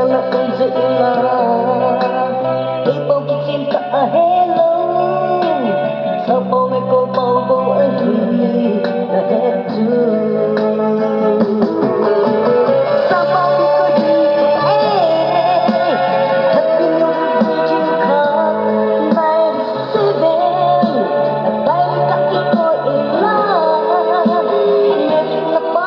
na kung sa ila ipong kitsin ka hello sa pome ko paubo ang huli na hetu sa pome ko dito happy new virgin ka by the seven at tayo ka ito ila medyo na pa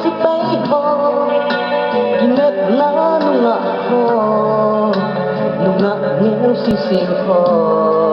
si bay ho ingat na nunga ho nunga niyang sising ho